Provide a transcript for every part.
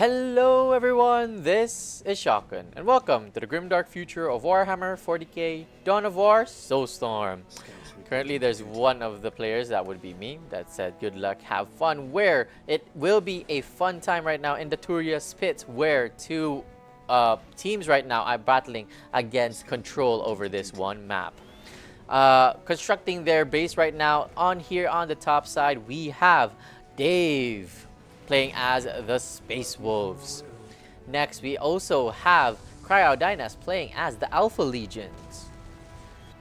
Hello everyone, this is Shotgun, and welcome to the grimdark future of Warhammer 40k Dawn of War Soulstorm. Currently there's one of the players, that would be me, that said good luck, have fun, where it will be a fun time right now in the Turia's Pit, where two teams right now are battling against control over this one map. Constructing their base right now, on here on the top side we have Dave playing as the Space Wolves. Next, we also have CryoDynast playing as the Alpha Legions.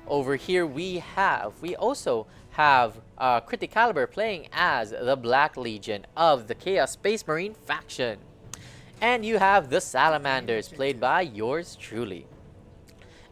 Over here, we also have Criticaliber playing as the Black Legion of the Chaos Space Marine faction. And you have the Salamanders played by yours truly.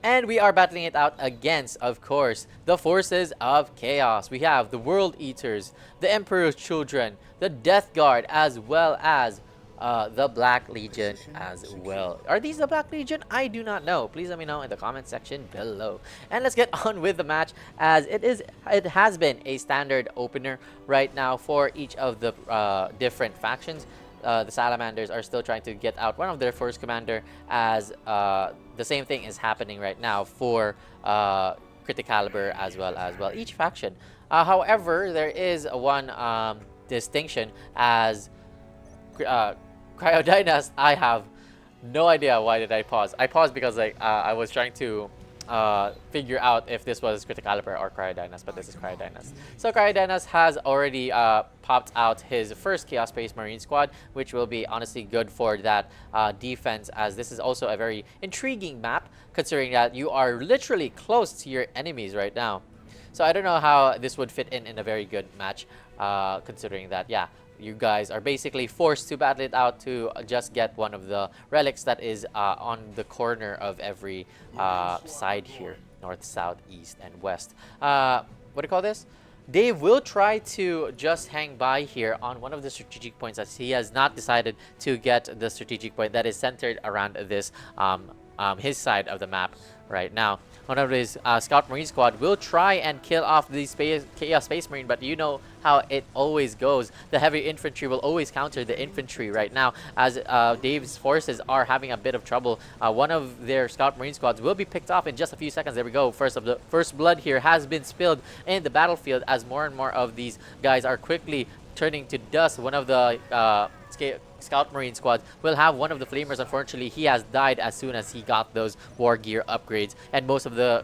And we are battling it out against, of course, the forces of chaos. We have the World Eaters, the Emperor's Children, the Death Guard, as well as the Black Legion as well. Are these the Black Legion? I do not know. Please let me know in the comment section below. And let's get on with the match, as it has been a standard opener right now for each of the different factions. The Salamanders are still trying to get out one of their first commander, as the same thing is happening right now for Criticaliber as well each faction. However, there is one distinction, as CryoDynast. I have no idea why did I pause. I paused because I was trying to figure out if this was Criticaliber or CryoDynast, but this is CryoDynast. So CryoDynast has already popped out his first Chaos Space Marine squad, which will be honestly good for that defense, as this is also a very intriguing map, considering that you are literally close to your enemies right now. So I don't know how this would fit in a very good match, considering that, yeah, you guys are basically forced to battle it out to just get one of the relics that is on the corner of every side here, north, south, east, and west. What do you call this? Dave will try to just hang by here on one of the strategic points, as he has not decided to get the strategic point that is centered around this his side of the map right now. One of his Scout Marine squad will try and kill off the Chaos Space Marine, but you know how it always goes. The heavy infantry will always counter the infantry right now, as Dave's forces are having a bit of trouble. One of their Scout Marine squads will be picked off in just a few seconds. There we go. First blood here has been spilled in the battlefield, as more and more of these guys are quickly turning to dust. One of the Scout Marine squads will have one of the flamers. Unfortunately, he has died as soon as he got those war gear upgrades, and most of the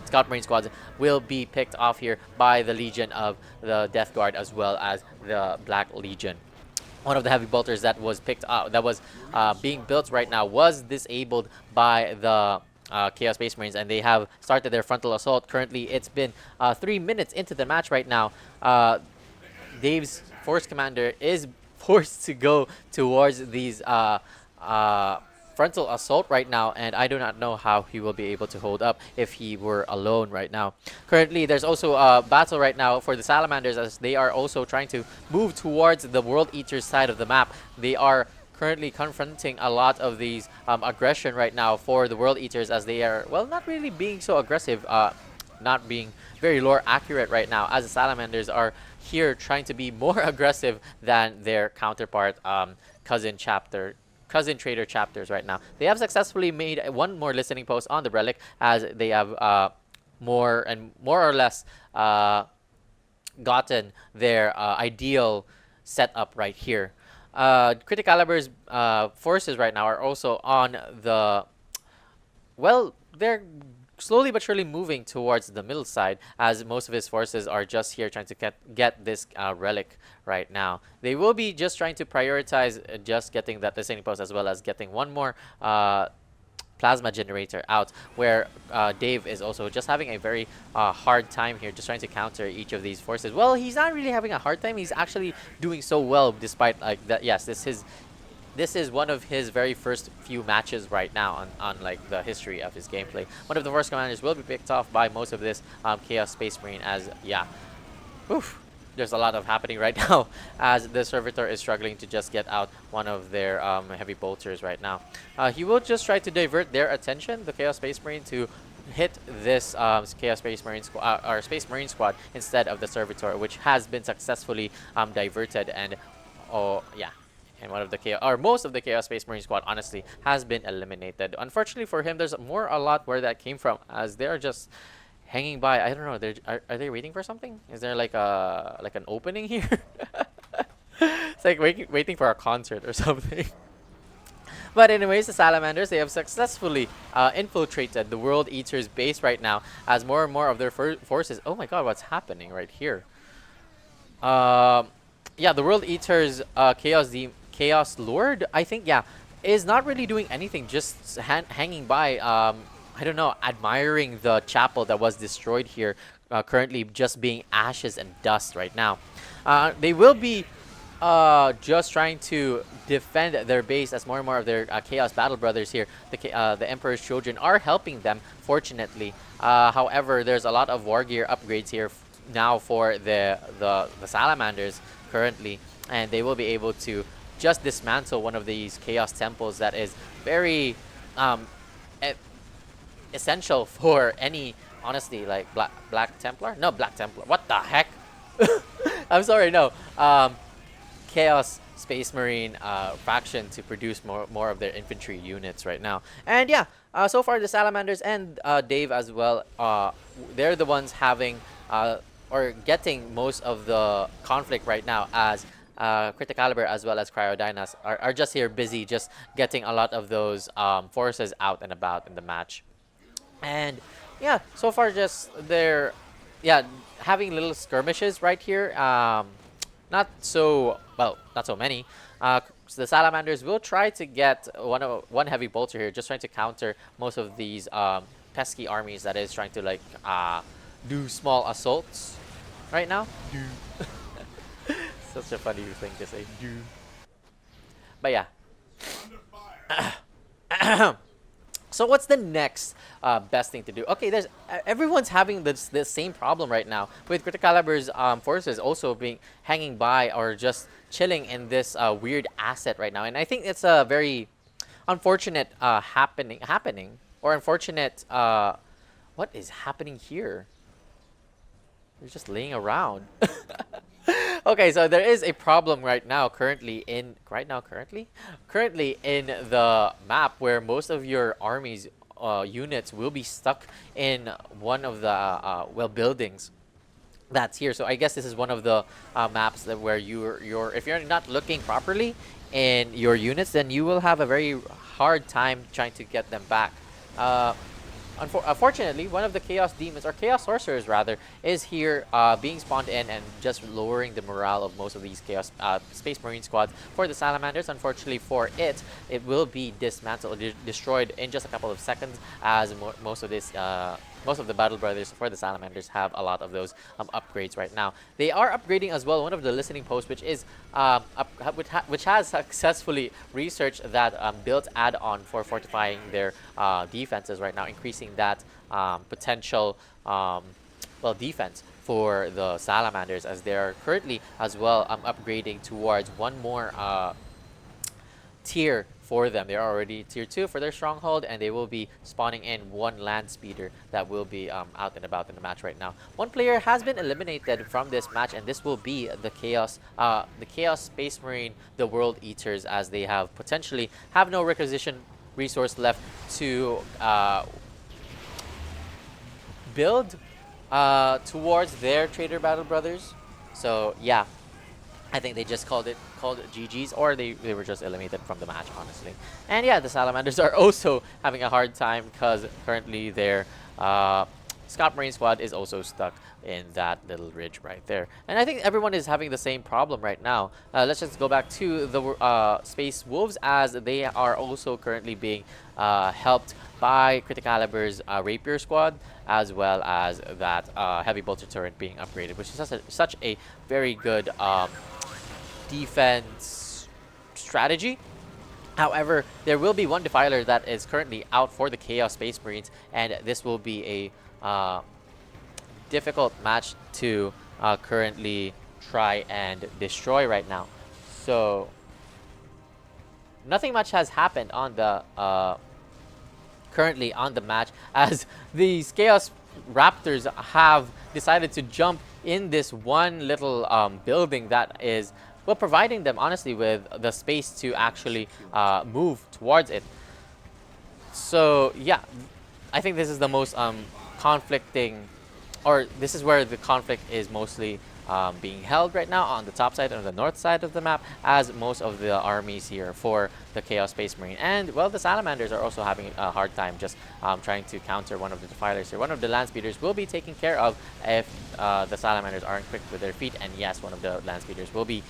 Scout Marine squads will be picked off here by the Legion of the Death Guard, as well as the Black Legion. One of the heavy bolters that was picked up, that was being built right now, was disabled by the Chaos Space Marines, and they have started their frontal assault. Currently, it's been 3 minutes into the match right now. Dave's force commander is forced to go towards these frontal assault right now, and I do not know how he will be able to hold up if he were alone right now. Currently, there's also a battle right now for the Salamanders, as they are also trying to move towards the World Eaters side of the map. They are currently confronting a lot of these aggression right now for the World Eaters, as they are, well, not really being so aggressive, not being very lore accurate right now, as the Salamanders are here trying to be more aggressive than their counterpart cousin trader chapters right now. They have successfully made one more listening post on the relic, as they have more or less gotten their ideal setup right here. Criticaliber's forces right now are also on the, well, they're slowly but surely moving towards the middle side, as most of his forces are just here trying to get this relic right now. They will be just trying to prioritize just getting that listening post, as well as getting one more plasma generator out, where Dave is also just having a very hard time here, just trying to counter each of these forces. Well, he's not really having a hard time. He's actually doing so well, despite like that. Yes, this is one of his very first few matches right now on like the history of his gameplay. One of the first commanders will be picked off by most of this Chaos Space Marine, as yeah, oof, there's a lot of happening right now, as the Servitor is struggling to just get out one of their heavy bolters right now. He will just try to divert their attention, the Chaos Space Marine, to hit this Chaos Space Marine squad or Space Marine squad instead of the Servitor, which has been successfully diverted, and oh yeah, and one of the chaos, or most of the Chaos Space Marine squad, honestly, has been eliminated. Unfortunately for him, there's a lot where that came from, as they're just hanging by. I don't know. Are they waiting for something? Is there like an opening here? It's like waiting for a concert or something. But anyways, the Salamanders, they have successfully infiltrated the World Eater's base right now, as more and more of their forces. Oh my God, what's happening right here? Yeah, the World Eater's Chaos Lord, I think, yeah, is not really doing anything, just hanging by. I don't know, admiring the chapel that was destroyed here, currently just being ashes and dust right now. They will be just trying to defend their base, as more and more of their Chaos Battle Brothers here, the Emperor's Children, are helping them, fortunately. However, there's a lot of war gear upgrades here now for the Salamanders currently, and they will be able to just dismantle one of these Chaos Temples that is very essential for any, honestly, like Black Templar? No, Black Templar. What the heck? I'm sorry, no. Chaos Space Marine faction to produce more of their infantry units right now. And yeah, so far the Salamanders and Dave as well, they're the ones having or getting most of the conflict right now, as Criticaliber as well as CryoDynast are just here busy just getting a lot of those forces out and about in the match. And yeah, so far just they're having little skirmishes right here. Not so many. So the Salamanders will try to get one heavy bolter here, just trying to counter most of these pesky armies that is trying to like do small assaults right now. Such a funny thing to say. But yeah. So what's the next best thing to do? Okay, everyone's having this same problem right now, with Criticaliber's forces also being hanging by or just chilling in this weird asset right now, and I think it's a very unfortunate happening or unfortunate. What is happening here? They're just laying around. Okay, so there is a problem currently in the map, where most of your army's units will be stuck in one of the buildings that's here. So I guess this is one of the maps that where if you're not looking properly in your units, then you will have a very hard time trying to get them back. Unfortunately, one of the Chaos Demons, or Chaos Sorcerers rather, is here being spawned in and just lowering the morale of most of these Chaos Space Marine squads. For the Salamanders, unfortunately for it will be dismantled, destroyed in just a couple of seconds, as most of the Battle Brothers for the Salamanders have a lot of those upgrades right now. They are upgrading as well one of the listening posts, which is which has successfully researched that built add-on for fortifying their defenses right now, increasing that potential defense for the Salamanders, as they're currently as well upgrading towards one more tier for them. They're already tier 2 for their stronghold, and they will be spawning in one land speeder that will be out and about in the match right now. One player has been eliminated from this match, and this will be the Chaos Space Marine, the World Eaters, as they potentially have no requisition resource left to build towards their Trader Battle Brothers. So yeah, I think they just called it GG's, or they were just eliminated from the match, honestly. And yeah, the Salamanders are also having a hard time, because currently their Scott Marine squad is also stuck in that little ridge right there. And I think everyone is having the same problem right now. Let's just go back to the Space Wolves, as they are also currently being helped by Criticaliber's Rapier squad, as well as that heavy bolter turret being upgraded, which is such a very good defense strategy. However, there will be one Defiler that is currently out for the Chaos Space Marines, and this will be a difficult match to currently try and destroy right now. So nothing much has happened on the currently on the match, as these Chaos Raptors have decided to jump in this one little building that is well, providing them honestly with the space to actually move towards it. So yeah, I think this is the most conflicting, or this is where the conflict is mostly being held right now on the top side, on the north side of the map, as most of the armies here for the Chaos Space Marine. And, well, the Salamanders are also having a hard time just trying to counter one of the Defilers here. One of the Land Speeders will be taken care of if the Salamanders aren't quick with their feet. And yes, one of the Land Speeders will be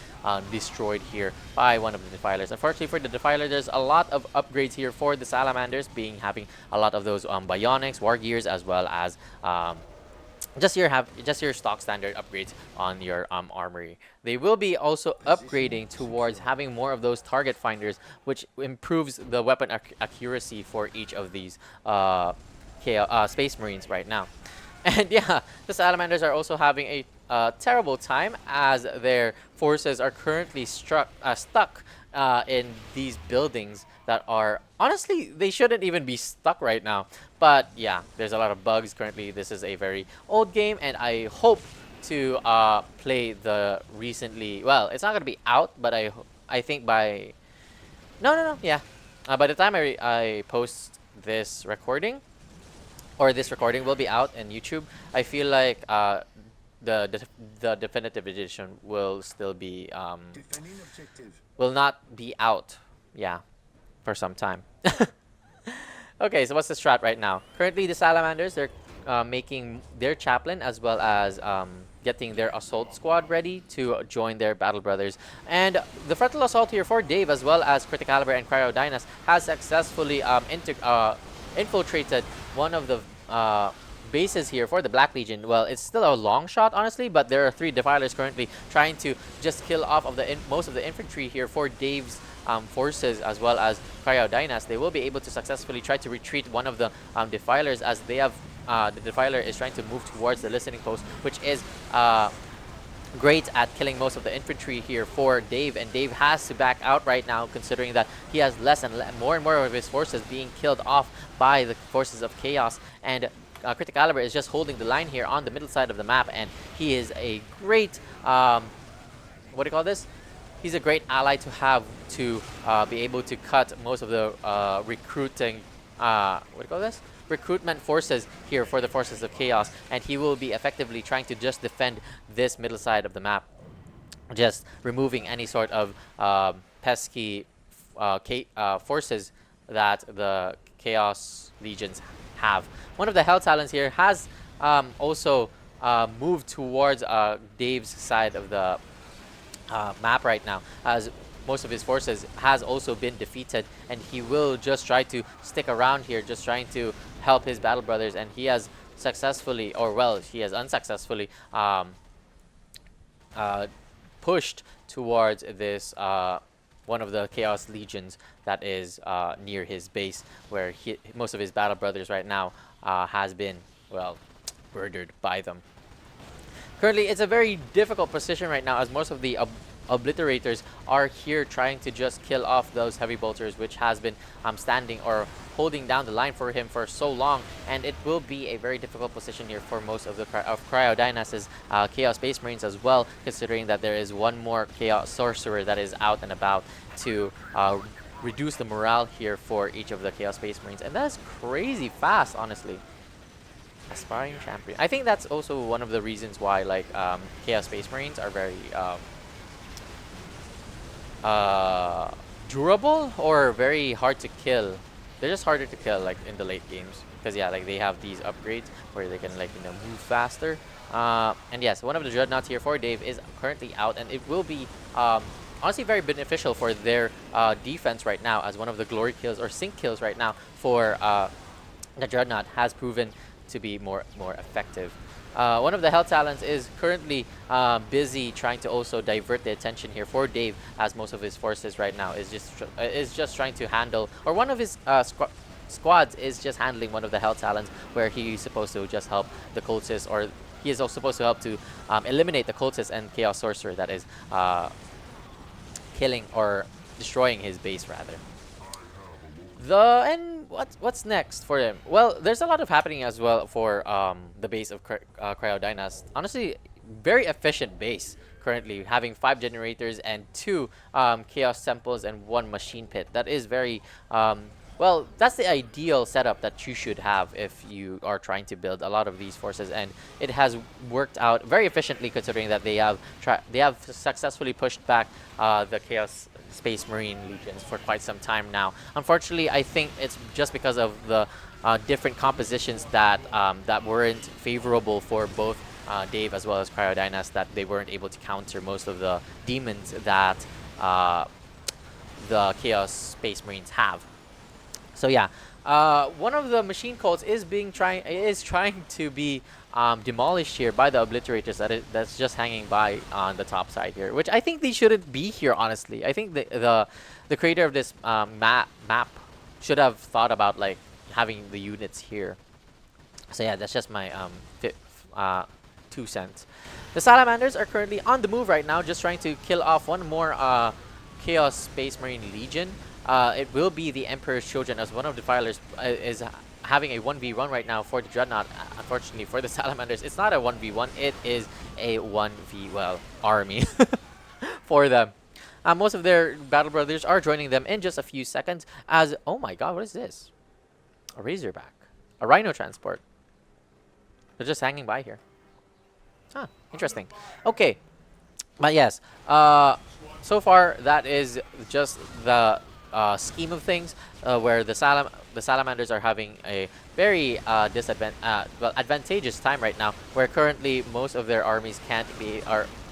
destroyed here by one of the Defilers. Unfortunately for the Defiler, there's a lot of upgrades here for the Salamanders, having a lot of those Bionics, War Gears, as well as just your stock standard upgrades on your armory. They will be also upgrading towards having more of those target finders, which improves the weapon accuracy for each of these Space Marines right now. And yeah, the Salamanders are also having a terrible time as their forces are currently stuck in these buildings that are, honestly, they shouldn't even be stuck right now. But yeah, there's a lot of bugs currently. This is a very old game, and I hope to play the recently, well, it's not going to be out, but I think by, no, yeah. By the time I post this recording, or this recording will be out in YouTube, I feel like the definitive edition will still be will not be out, yeah, for some time. Okay, so what's the strat right now? Currently, the Salamanders, they're making their chaplain as well as getting their assault squad ready to join their battle brothers. And the frontal assault here for Dave as well as CryoDynast and CryoDynast has successfully infiltrated one of the bases here for the Black Legion. Well, it's still a long shot, honestly, but there are 3 Defilers currently trying to just kill off of the most of the infantry here for Dave's forces as well as CryoDynast. They will be able to successfully try to retreat one of the Defilers, as they have the Defiler is trying to move towards the listening post, which is great at killing most of the infantry here for Dave, and Dave has to back out right now, considering that he has less and more of his forces being killed off by the forces of Chaos. And Critical is just holding the line here on the middle side of the map, and he is a great what do you call this? He's a great ally to have to be able to cut most of the recruiting what do you call this? Recruitment forces here for the forces of Chaos, and he will be effectively trying to just defend this middle side of the map, just removing any sort of pesky forces that the Chaos Legions have. One of the Hell Talons here has also moved towards Dave's side of the map right now, as most of his forces has also been defeated, and he will just try to stick around here, just trying to help his battle brothers. And he has successfully, or well, he has unsuccessfully pushed towards this one of the Chaos Legions that is near his base, where most of his battle brothers right now has been, well, murdered by them. Currently, it's a very difficult position right now, as most of the obliterators are here trying to just kill off those heavy bolters, which has been standing or holding down the line for him for so long. And it will be a very difficult position here for most of the CryoDynast's Chaos Space Marines as well, considering that there is one more Chaos Sorcerer that is out and about to reduce the morale here for each of the Chaos Space Marines. And that is crazy fast, honestly. Aspiring champion. I think that's also one of the reasons why, like, Chaos Space Marines are very durable or very hard to kill. They're just harder to kill, like, in the late games, because yeah, like, they have these upgrades where they can, like, you know, move faster. And yes, one of the Dreadnoughts here for Dave is currently out, and it will be honestly very beneficial for their defense right now, as one of the glory kills or sync kills right now for the Dreadnought has proven to be more effective. One of the Hell Talons is currently busy trying to also divert the attention here for Dave, as most of his forces right now is just trying to handle, or one of his squads is just handling one of the Hell Talons, where he's supposed to just help the cultists, or he is also supposed to help to eliminate the cultists and Chaos Sorcerer that is killing or destroying his base, rather. And what's next for him? Well, there's a lot of happening as well for the base of CryoDynast. Honestly, very efficient base currently having 5 generators and 2 chaos temples and 1 machine pit. That is very well, that's the ideal setup that you should have if you are trying to build a lot of these forces, and it has worked out very efficiently considering that they have successfully pushed back the Chaos Space Marine legions for quite some time now. Unfortunately, I think it's just because of the different compositions that that weren't favorable for both Dave as well as CryoDynast, that they weren't able to counter most of the demons that the Chaos Space Marines have. So yeah, one of the machine cults is trying to be demolished here by the obliterators that's just hanging by on the top side here, which I think they shouldn't be here. Honestly, I think the creator of this map should have thought about like having the units here. So yeah, that's just my 2 cents. The salamanders are currently on the move right now, just trying to kill off one more Chaos Space Marine Legion. It will be the Emperor's Children, as one of the defilers is having a 1v1 right now for the Dreadnought. Unfortunately for the Salamanders, it's not a 1v1, it is a 1v, well, army for them. Most of their battle brothers are joining them in just a few seconds as, oh my god, what is this? A Razorback. A Rhino Transport. They're just hanging by here. Huh, interesting. Okay, but yes, so far that is just the scheme of things, where the salamanders are having a very advantageous time right now, where currently most of their armies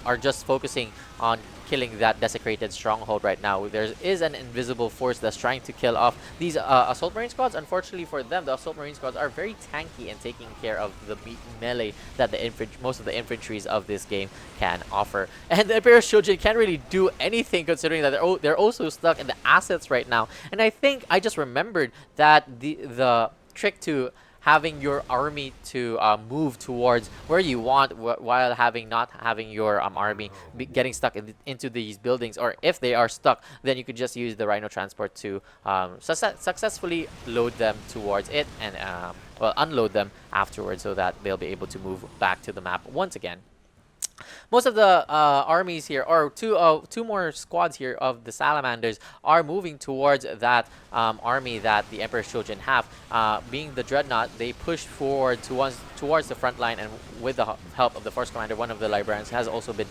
are just focusing on killing that desecrated stronghold right now. There is an invisible force that's trying to kill off these assault marine squads. Unfortunately for them, the assault marine squads are very tanky in taking care of the melee that most of the infantries of this game can offer. And the Imperial Children can't really do anything considering that they're also stuck in the assets right now. And I think I just remembered that the trick to having your army to move towards where you want while not having your army getting stuck into these buildings, or if they are stuck, then you could just use the Rhino Transport to successfully load them towards it and well, unload them afterwards so that they'll be able to move back to the map once again. Most of the armies here, or two more squads here of the salamanders, are moving towards that army that the Emperor's Children have. Being the Dreadnought, they push forward towards the front line, and with the help of the Force Commander, one of the librarians has also been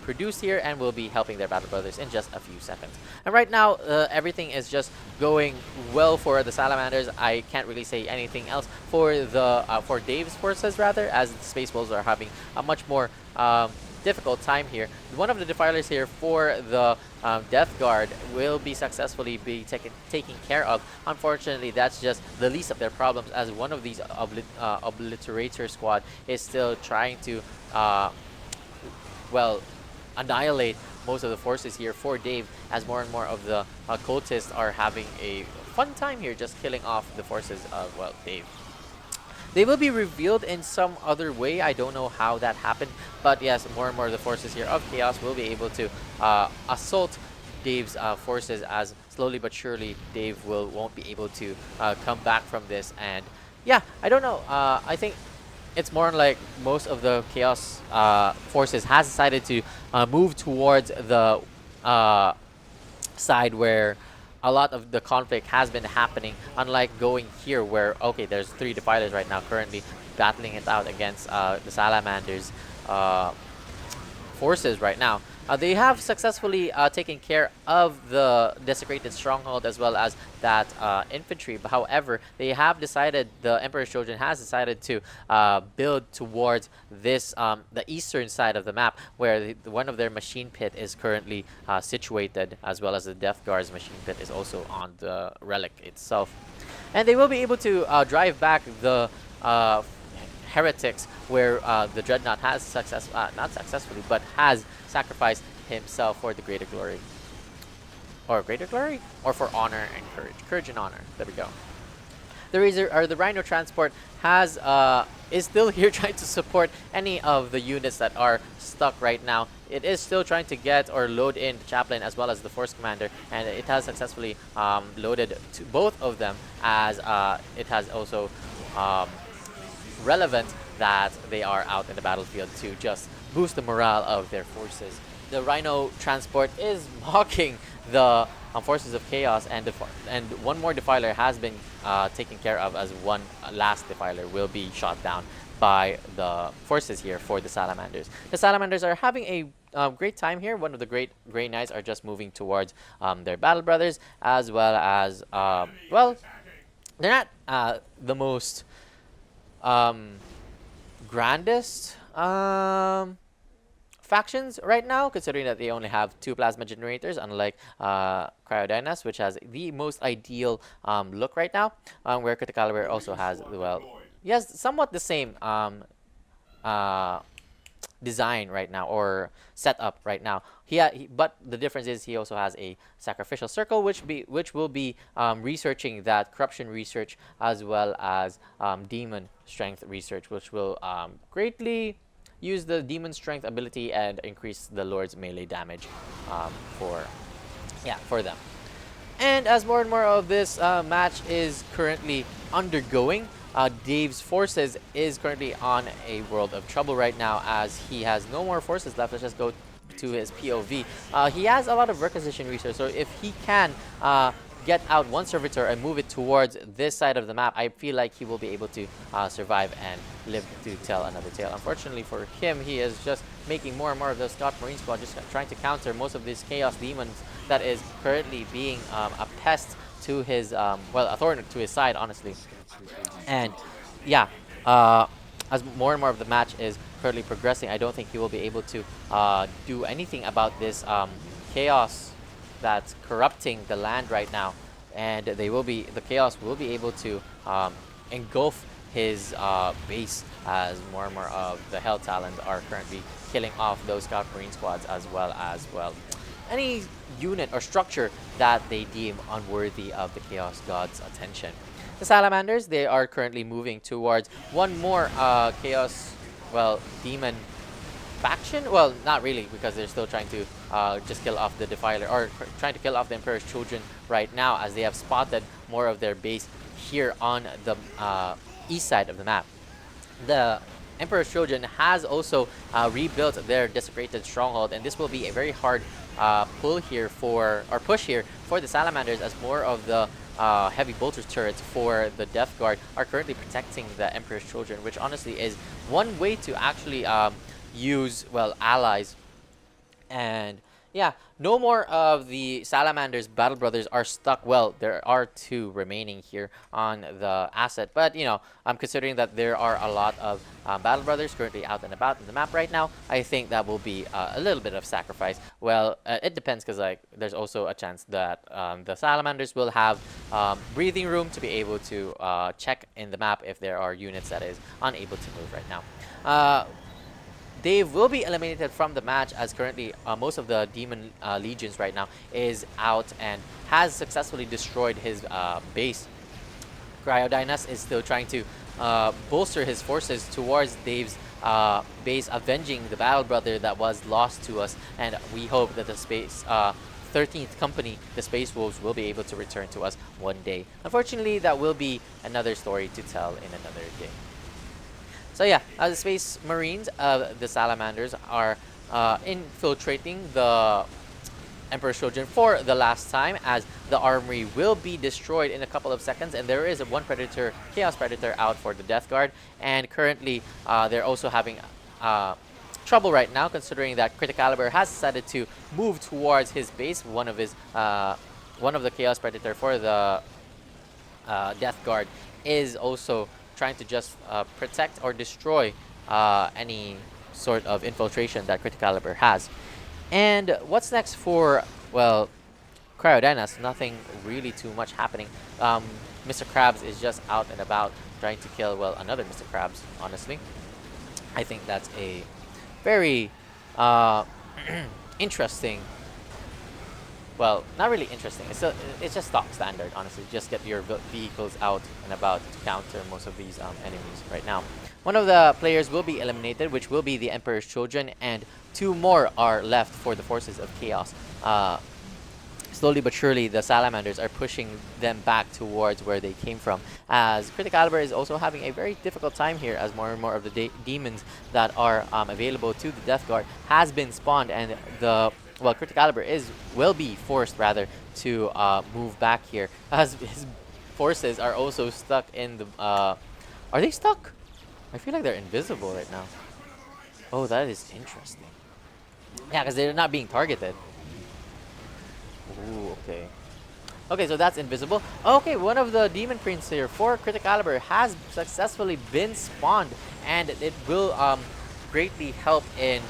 produced here and will be helping their battle brothers in just a few seconds. And right now, everything is just going well for the salamanders. I can't really say anything else for the for Dave's forces, rather, as the Space Wolves are having a much more difficult time here. One of the defilers here for the Death Guard will be successfully taken care of. Unfortunately, that's just the least of their problems, as one of these obliterator squad is still trying to well, annihilate most of the forces here for Dave, as more and more of the cultists are having a fun time here just killing off the forces of, well, Dave. They will be revealed in some other way. I don't know how that happened, but yes, more and more of the forces here of Chaos will be able to assault Dave's forces, as slowly but surely Dave won't be able to come back from this. And yeah, I don't know. I think it's more like most of the Chaos forces has decided to move towards the side where a lot of the conflict has been happening, unlike going here where, okay, there's 3 defilers right now currently battling it out against the Salamanders forces right now. They have successfully taken care of the desecrated stronghold as well as that infantry. But however, they have decided, the Emperor's Children has decided to build towards this the eastern side of the map, where one of their machine pit is currently situated, as well as the Death Guard's machine pit is also on the relic itself. And they will be able to drive back the heretics, where the Dreadnought has not successfully, but has sacrificed himself for the greater glory. Or greater glory? Or for honor and courage. Courage and honor. There we go. The Rhino Transport has is still here trying to support any of the units that are stuck right now. It is still trying to get or load in the Chaplain as well as the Force Commander, and it has successfully loaded to both of them, as it has also relevant that they are out in the battlefield to just boost the morale of their forces. The Rhino transport is mocking the forces of chaos, and one more defiler has been taken care of, as one last defiler will be shot down by the forces here for the salamanders. The salamanders are having a great time here. One of the great Grey Knights are just moving towards their battle brothers, as well as well, they're not the most grandest factions right now, considering that they only have 2 plasma generators, unlike CryoDynast, which has the most ideal look right now, where Criticalibur also has, well, yes, somewhat the same uh, design right now, or setup right now. But the difference is he also has a sacrificial circle, which will be researching that corruption research, as well as demon strength research, which will greatly use the demon strength ability and increase the Lord's melee damage for them. And as more and more of this match is currently undergoing, Dave's forces is currently on a world of trouble right now, as he has no more forces left. Let's just go to his POV. He has a lot of requisition research, so if he can get out one servitor and move it towards this side of the map, I feel like he will be able to survive and live to tell another tale. Unfortunately for him, he is just making more and more of those Scout Marine Squad, just trying to counter most of these Chaos Demons that is currently being a pest to his, well, a thorn to his side, honestly. And yeah, as more and more of the match is currently progressing, I don't think he will be able to do anything about this chaos that's corrupting the land right now, and the chaos will be able to engulf his base, as more and more of the Hell Talons are currently killing off those Scout Marine Squads, as well as, well, any unit or structure that they deem unworthy of the Chaos God's attention. The Salamanders, they are currently moving towards one more Chaos, well, Demon faction. Well, not really, because they're still trying to just kill off the Defiler, or trying to kill off the Emperor's Children right now, as they have spotted more of their base here on the east side of the map. The Emperor's Children has also rebuilt their desecrated stronghold, and this will be a very hard push here for the Salamanders, as more of the heavy bolter turrets for the Death Guard are currently protecting the Emperor's Children, which honestly is one way to actually use, well, allies. And yeah, no more of the Salamanders Battle Brothers are stuck. Well, there are 2 remaining here on the asset, but you know, considering that there are a lot of Battle Brothers currently out and about in the map right now, I think that will be a little bit of sacrifice. Well, it depends, because like there's also a chance that the Salamanders will have breathing room to be able to check in the map if there are units that is unable to move right now. Dave will be eliminated from the match, as currently most of the Demon Legions right now is out and has successfully destroyed his base. CryoDynast is still trying to bolster his forces towards Dave's base, avenging the Battle Brother that was lost to us, and we hope that the 13th Company, the Space Wolves, will be able to return to us one day. Unfortunately, that will be another story to tell in another day. So yeah, the Space Marines, the Salamanders, are infiltrating the Emperor's Children for the last time, as the armory will be destroyed in a couple of seconds, and there is one Predator, Chaos Predator, out for the Death Guard. And currently, they're also having trouble right now, considering that Criticalibur has decided to move towards his base. One of the Chaos Predator for the Death Guard is also trying to just protect or destroy any sort of infiltration that Criticalibur has. And what's next for, well, CryoDynast? Nothing really too much happening. Mr. Krabs is just out and about trying to kill, well, another Mr. Krabs, honestly. I think that's a very interesting, well, not really interesting. It's just stock standard, honestly. Just get your vehicles out and about to counter most of these enemies right now. One of the players will be eliminated, which will be the Emperor's Children, and 2 more are left for the forces of Chaos. slowly but surely the salamanders are pushing them back towards where they came from, as Criticalibur is also having a very difficult time here, as more and more of the demons that are available to the Death Guard has been spawned, and the Criticalibur will be forced rather to move back here, as his forces are also stuck in the are they stuck? I feel like they're invisible right now. Oh, that is interesting. Yeah, because they're not being targeted. Ooh, okay. Okay, so that's invisible. Okay, one of the Demon Prince here for Criticalibur has successfully been spawned, and it will greatly help in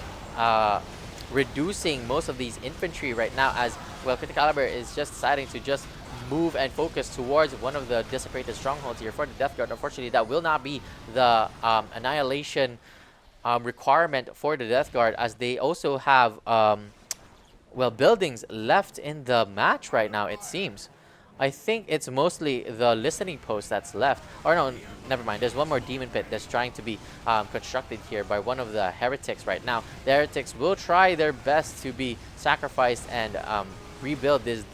reducing most of these infantry right now, as well Criticalibur is just deciding to just move and focus towards one of the desecrated strongholds here for the Death Guard. Unfortunately, that will not be the annihilation requirement for the Death Guard, as they also have buildings left in the match right now, it seems. I think it's mostly the listening post that's left. Or no, never mind. There's one more demon pit that's trying to be constructed here by one of the heretics right now. The heretics will try their best to be sacrificed and rebuild this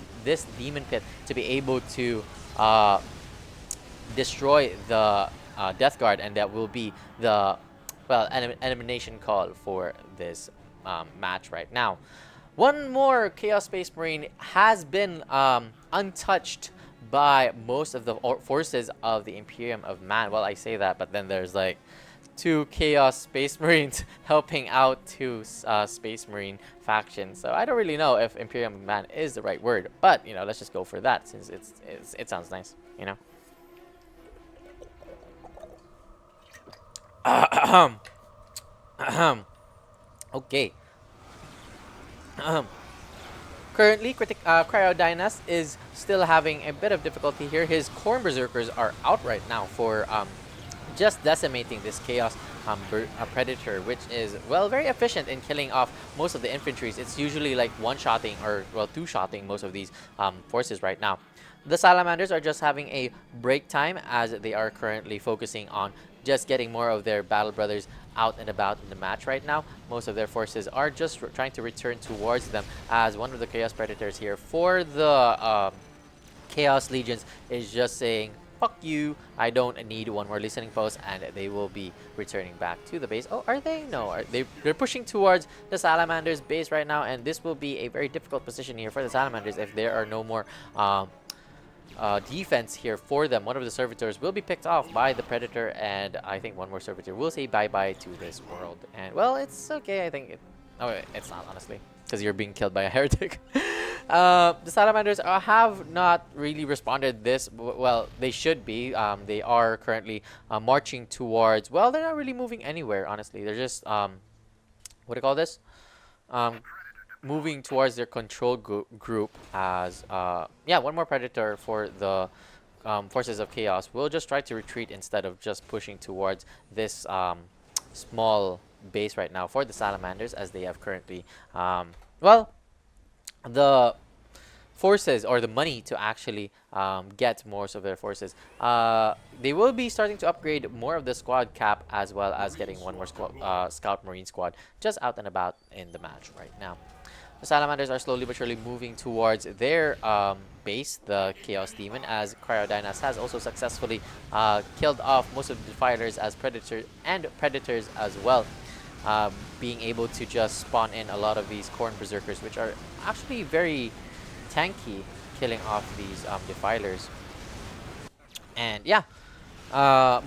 demon pit to be able to destroy the Death Guard, and that will be the elimination call for this match right now. One more Chaos Space Marine has been untouched by most of the forces of the Imperium of Man. Well, I say that, but then there's like 2 Chaos Space Marines helping out 2 Space Marine factions. So I don't really know if Imperium of Man is the right word, but you know, let's just go for that since it sounds nice, you know. Okay. Currently, CryoDynast is still having a bit of difficulty here. His Corn Berserkers are out right now for just decimating this Chaos Predator, which is, well, very efficient in killing off most of the infantries. It's usually like one-shotting or, well, two-shotting most of these forces right now. The Salamanders are just having a break time, as they are currently focusing on just getting more of their battle brothers out and about in the match right now. Most of their forces are just trying to return towards them, as one of the Chaos Predators here for the Chaos Legions is just saying, fuck you, I don't need one more listening post, and they will be returning back to the base. Oh, are they? No, they're pushing towards the Salamander's base right now, and this will be a very difficult position here for the Salamanders if there are no more defense here for them. One of the servitors will be picked off by the Predator, and I think one more servitor will say bye-bye to this world. And, well, it's okay, I think. It's not, honestly, because you're being killed by a heretic. The Salamanders have not really responded this. Well, they should be. They are currently marching towards, well, they're not really moving anywhere, honestly. They're just, what do you call this? Moving towards their control group, as one more Predator for the forces of Chaos will just try to retreat instead of just pushing towards this small base right now for the Salamanders, as they have currently the forces or the money to actually get more of their forces. They will be starting to upgrade more of the squad cap, as well as getting one more Scout Marine squad just out and about in the match right now. The Salamanders are slowly but surely moving towards their base, the Chaos Demon, as CryoDynast has also successfully killed off most of the Defilers as Predators as well, being able to just spawn in a lot of these Corn Berserkers, which are actually very tanky, killing off these Defilers. And yeah,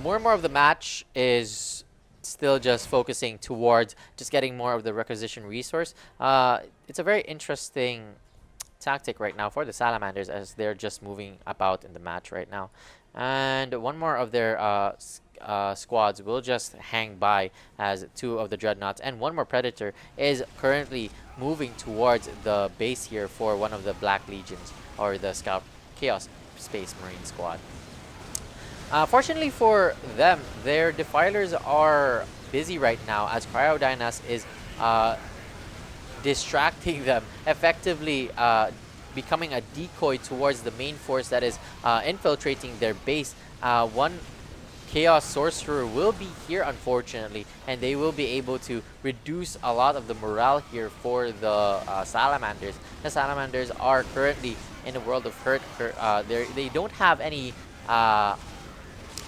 more and more of the match is still just focusing towards just getting more of the requisition resource. It's a very interesting tactic right now for the Salamanders, as they're just moving about in the match right now. And one more of their squads will just hang by, as 2 of the Dreadnoughts and one more Predator is currently moving towards the base here for one of the Black Legions, or the Scout Chaos Space Marine squad. Fortunately for them, their Defilers are busy right now, as CryoDynast is distracting them, effectively becoming a decoy towards the main force that is infiltrating their base. One Chaos Sorcerer will be here, unfortunately, and they will be able to reduce a lot of the morale here for the Salamanders. The Salamanders are currently in a world of hurt. They don't have any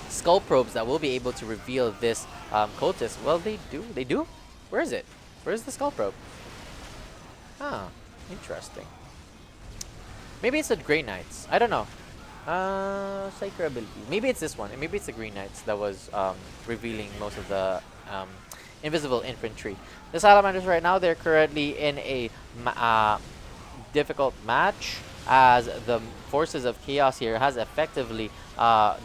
skull probes that will be able to reveal this cultist. Well, they do. They do? Where is it? Where is the skull probe? Ah, interesting. Maybe it's the Grey Knights. I don't know. Psycho ability. Maybe it's this one. And maybe it's the Green Knights that was revealing most of the invisible infantry. The Salamanders right now, they're currently in a difficult match, as the forces of chaos here has effectively not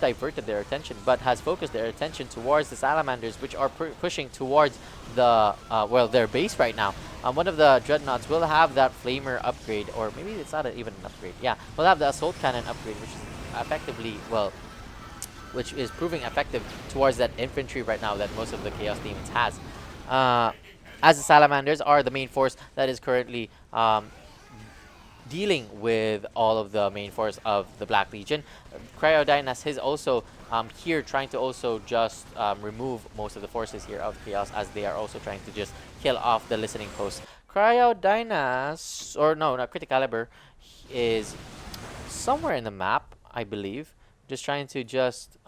diverted their attention, but has focused their attention towards the Salamanders, which are pushing towards the their base right now. One of the dreadnoughts will have that flamer upgrade, or maybe it's not even an upgrade. Yeah, we'll have the assault cannon upgrade, which is effectively, well, which is proving effective towards that infantry right now that most of the Chaos Demons has. As the Salamanders are the main force that is currently dealing with all of the main force of the Black Legion. CryoDynast is also here trying to also just remove most of the forces here of Chaos, as they are also trying to just kill off the listening post. CryoDynast, or no, not Criticaliber, is somewhere in the map, I believe. Just trying to just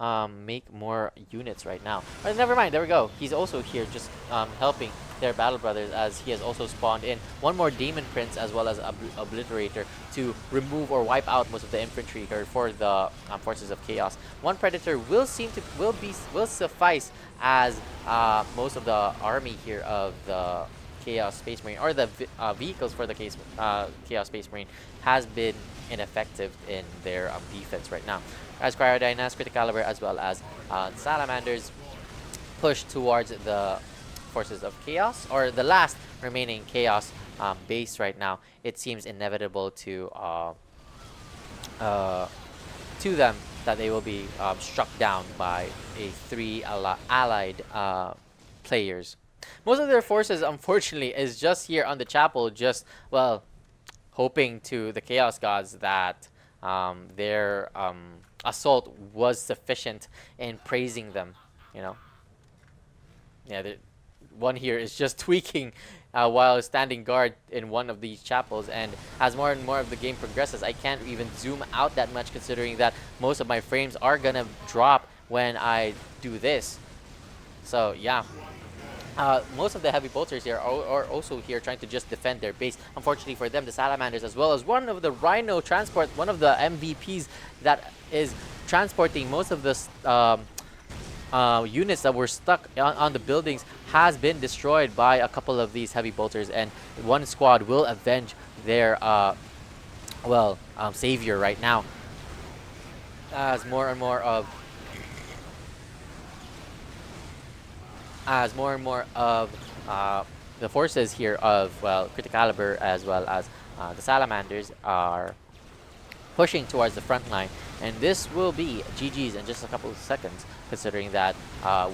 make more units right now. But never mind, there we go. He's also here just helping their battle brothers, as he has also spawned in one more Demon Prince as well as Obliterator to remove or wipe out most of the infantry here for the forces of Chaos. One Predator will suffice, as most of the army here of the Chaos Space Marine, or the vehicles for the Chaos Space Marine, has been ineffective in their defense right now. As CryoDynast, Criticaliber, as well as Salamanders push towards the forces of Chaos, or the last remaining Chaos base right now, it seems inevitable to them that they will be struck down by three allied players. Most of their forces, unfortunately, is just here on the chapel, just, well, hoping to the Chaos Gods that their assault was sufficient in praising them, you know. Yeah, one here is just tweaking while standing guard in one of these chapels, and as more and more of the game progresses, I can't even zoom out that much, considering that most of my frames are gonna drop when I do this. So yeah. Most of the heavy bolters here are also here trying to just defend their base. Unfortunately for them, the Salamanders, as well as one of the Rhino transport, one of the MVPs that is transporting most of the units that were stuck on the buildings, has been destroyed by a couple of these heavy bolters, and one squad will avenge their savior right now, as more and more of the forces here of, well, Criticaliber as well as the Salamanders are pushing towards the front line, and this will be GG's in just a couple of seconds, considering that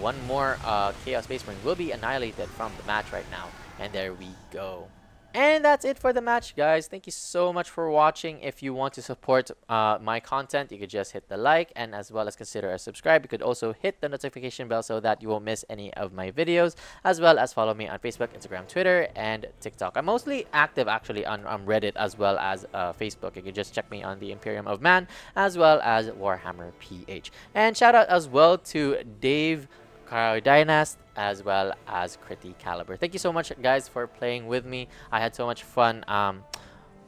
one more Chaos Space Marine will be annihilated from the match right now. And there we go. And that's it for the match, guys. Thank you so much for watching. If you want to support my content, you could just hit the like, and as well as consider a subscribe. You could also hit the notification bell so that you won't miss any of my videos, as well as follow me on Facebook, Instagram, Twitter, and TikTok. I'm mostly active actually on Reddit as well as Facebook. You can just check me on the Imperium of Man, as well as Warhammer PH. And shout out as well to Dave, CryoDynast, as well as Criticaliber. Thank you so much, guys, for playing with me. I had so much fun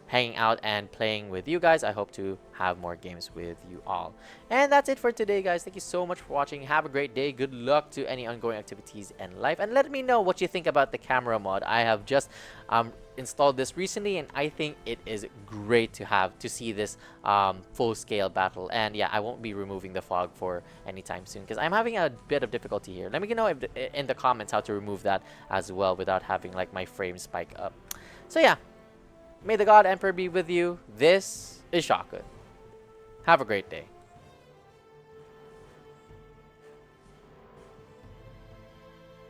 hanging out and playing with you guys. I hope to have more games with you all. And that's it for today, guys. Thank you so much for watching. Have a great day. Good luck to any ongoing activities in life. And let me know what you think about the camera mod. I have just installed this recently, and I think it is great to see this full-scale battle. And yeah, I won't be removing the fog for anytime soon, because I'm having a bit of difficulty here. Let me know in the comments how to remove that as well without having like my frame spike up. So yeah, may the God Emperor be with you. This is Shotgun. Have a great day.